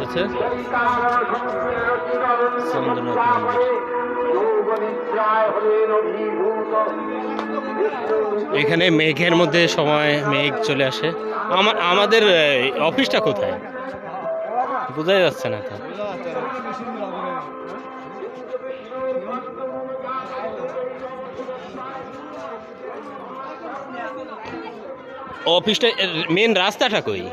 এসেছে চন্দ্রনাথ মন্দির। এখানে মেঘের মধ্যে সময় মেঘ চলে আসে। আমাদের অফিসটা কোথায় বোঝাই যাচ্ছে না তো। অফিসটা মেন রাস্তাটা কই?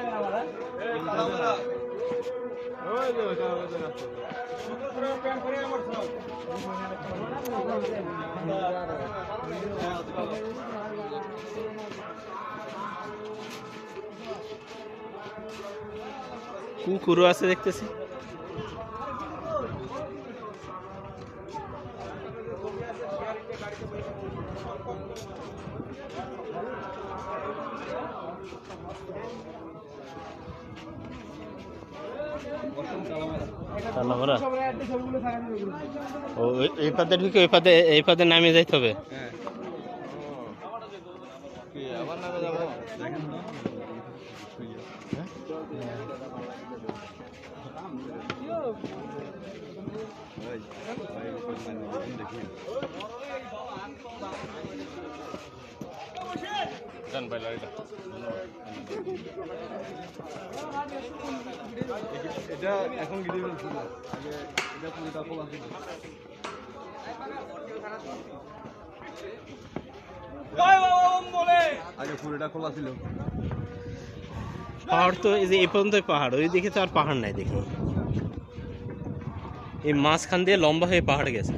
কুকুরও আছে দেখতেছি। ও এই পাতে ঢুকে এই পাতে নামিয়ে যাইতে হবে। এটা এখন গিয়ে ফেলছিল আগে, এটা পুরোটা খোলা ছিল। আগে পুরোটা খোলা ছিল। পাহাড় তো এই যে এই পর্যন্ত পাহাড়, ওই দিকে তো আর পাহাড় নাই দেখি। এই মাঝখান দিয়ে লম্বা হয়ে পাহাড় গেছে।